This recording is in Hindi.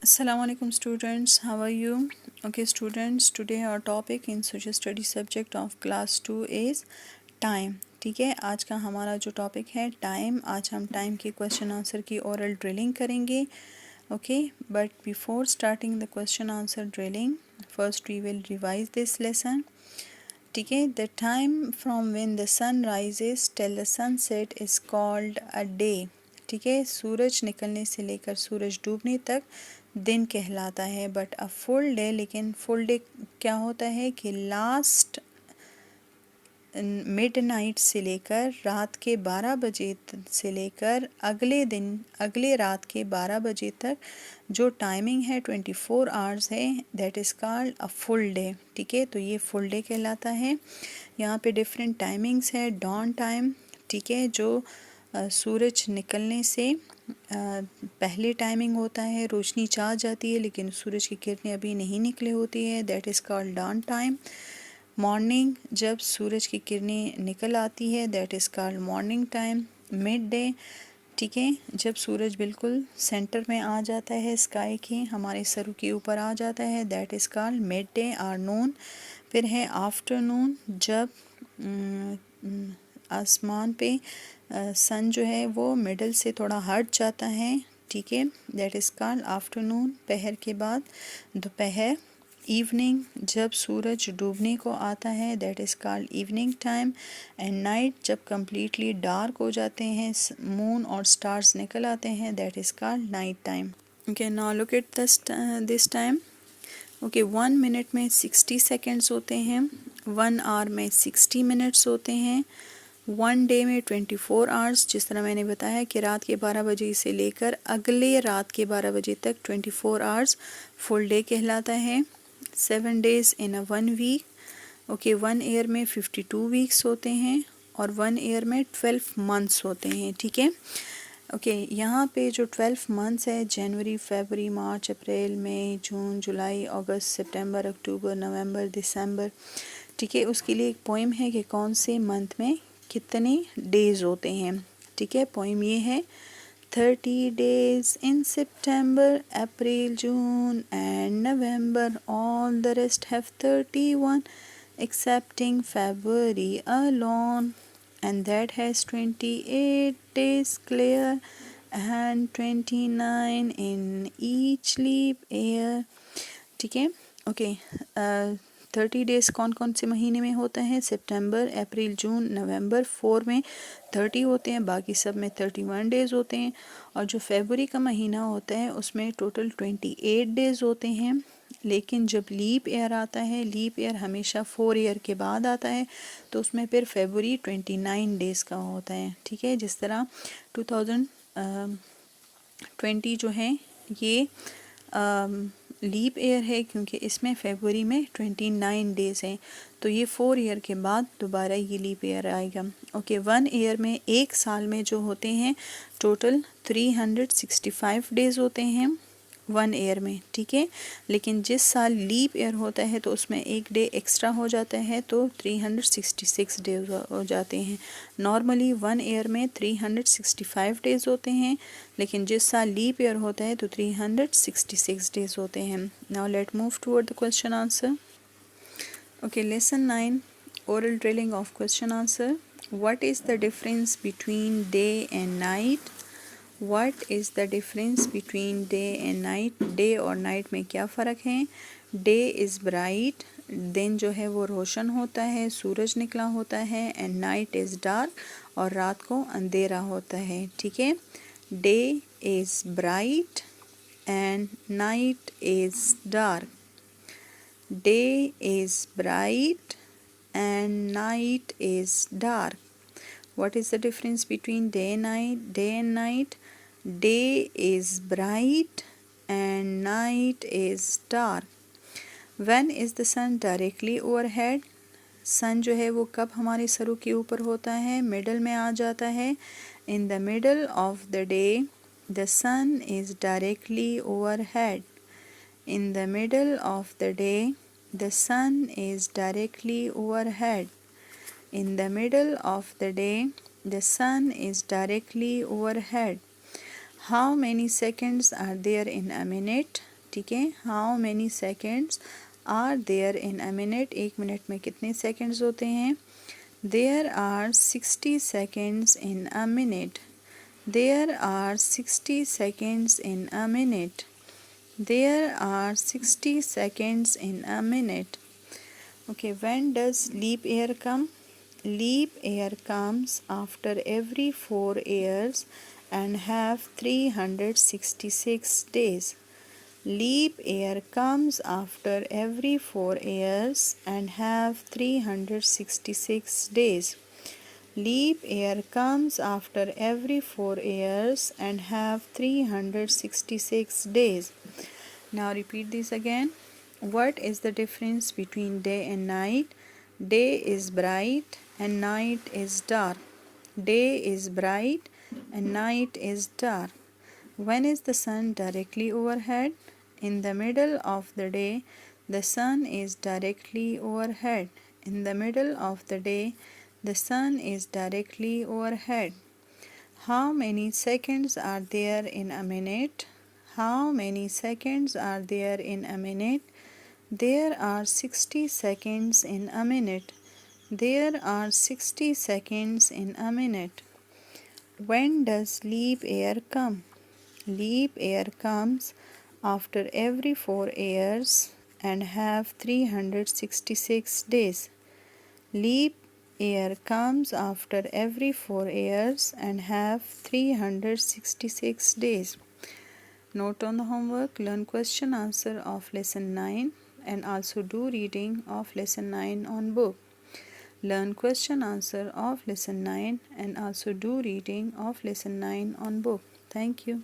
Assalamu alaikum students, how are you? Okay students, today our topic in social study subject of class 2 is time. ठीक है, आज का हमारा जो टॉपिक है टाइम। आज हम टाइम के क्वेश्चन आंसर की ओरल ड्रिलिंग करेंगे। Okay, but before starting the question answer drilling, first we will revise this lesson. ठीक है, the time from when the sun rises till the sunset is called a day. ठीक है, सूरज निकलने से लेकर सूरज डूबने तक दिन कहलाता है। बट अ फुल डे, लेकिन फुल डे क्या होता है कि लास्ट मिडनाइट से लेकर रात के 12 बजे से लेकर अगले रात के 12 बजे तक जो टाइमिंग है 24 आवर्स है, that is called a full day. ठीक है, तो ये फुल डे कहलाता है। यहाँ पे डिफरेंट टाइमिंग्स है। डॉन टाइम, ठीक है, जो सूरज निकलने से पहले टाइमिंग होता है, रोशनी चाह जाती है लेकिन सूरज की किरणें अभी नहीं निकले होती है, that is called dawn time. Morning, जब सूरज की किरणें निकल आती है, that is called morning time. Mid day, ठीक है, जब सूरज बिल्कुल सेंटर में आ जाता है, स्काई के हमारे सर के ऊपर आ जाता है, that is called mid day और नून। फिर है आफ्टरनून, जब आसमान पे सन जो है वो मिडल से थोड़ा हट जाता है, ठीक है, दैट इज़ कॉल्ड आफ्टरनून। पहर के बाद दोपहर। इवनिंग, जब सूरज डूबने को आता है, that is called evening time. And night, जब कम्प्लीटली डार्क हो जाते हैं, मून और स्टार्स निकल आते हैं, that is called night time. Okay, now look at this time. Okay, 1 minute में 60 सेकेंड्स होते हैं, 1 आवर में 60 मिनट्स होते हैं, 1 डे में 24 आवर्स, जिस तरह मैंने बताया कि रात के 12 बजे से लेकर अगले रात के 12 बजे तक 24 आवर्स फुल डे कहलाता है। 7 days in a 1 week. Okay, 1 year में 52 वीक्स होते हैं और 1 ईयर में 12 मंथ्स होते हैं। ठीक है, ओके, यहाँ पे जो 12 मंथ्स है, जनवरी, फरवरी, मार्च, अप्रैल, मई, जून, जुलाई, अगस्त, सितंबर, अक्टूबर, नवंबर, दिसंबर, ठीक है, उसके लिए एक पोइम है कि कौन से मंथ में कितने डेज़ होते हैं। ठीक है, पोइम ये है, 30 days in September, April, June and November, all the rest have 31 excepting February alone, and that has 28 days clear and 29 in each leap year. ठीक है, ओके, 30 डेज़ कौन कौन से महीने में होता है? सितंबर, अप्रैल, जून, नवंबर। 4 में 30 होते हैं, बाकी सब में 31 डेज़ होते हैं। और जो फरवरी का महीना होता है उसमें टोटल 28 डेज़ होते हैं। लेकिन जब लीप ईयर आता है, लीप ईयर हमेशा 4 ईयर के बाद आता है, तो उसमें फिर फरवरी 29 डेज़ का होता है। ठीक है, जिस तरह 2020 जो है ये लीप ईयर है क्योंकि इसमें फरवरी में 29 डेज़ हैं, तो ये 4 ईयर के बाद दोबारा ये लीप ईयर आएगा। ओके, 1 ईयर में, एक साल में जो होते हैं टोटल 365 डेज़ होते हैं 1 ईयर में। ठीक है, लेकिन जिस साल लीप ईयर होता है तो उसमें एक डे एक्स्ट्रा हो जाता है, तो 366 डेज हो जाते हैं। नॉर्मली 1 ईयर में 365 डेज़ होते हैं, लेकिन जिस साल लीप ईयर होता है तो 366 डेज़ होते हैं। Now let move toward the question answer. Okay, lesson 9, oral drilling of question answer. What is the difference between day and night? What is the difference between day and night? Day और night में क्या फ़र्क है? Day is bright, दिन जो है वो रोशन होता है, सूरज निकला होता है, and night is dark, और रात को अंधेरा होता है। ठीक है, Day is bright and night is dark. Day is bright and night is dark. What is the difference between day and night? Day and night. Day is bright and night is dark. When is the sun directly overhead? सन जो है वो कब हमारे सरों के ऊपर होता है? मिडल में आ जाता है। In the middle of the day, the sun is directly overhead. In the middle of the day, the sun is directly overhead. In the middle of the day, the sun is directly overhead. How many seconds are there in a minute? ठीक है। How many seconds are there in a minute, एक मिनट में कितने सेकेंड्स होते हैं। There are 60 seconds in a minute, there are 60 seconds in a minute, there are 60 seconds in a minute. Okay, when does leap year come? Leap year comes after every 4 years and have 366 days. Leap year comes after every 4 years and have 366 days. Leap year comes after every 4 years and have 366 days. Now repeat this again. What is the difference between day and night? Day is bright and night is dark. Day is bright and night is dark. When is the sun directly overhead? In the middle of the day, the sun is directly overhead. In the middle of the day, the sun is directly overhead. How many seconds are there in a minute? How many seconds are there in a minute? There are 60 seconds in a minute. There are 60 seconds in a minute. When does leap year come? Leap year comes after every 4 years and have 366 days. Leap year comes after every 4 years and have 366 days. Note on the homework, learn question answer of lesson 9 and also do reading of lesson 9 on book. Learn question answer of lesson 9 and also do reading of lesson 9 on book. Thank you.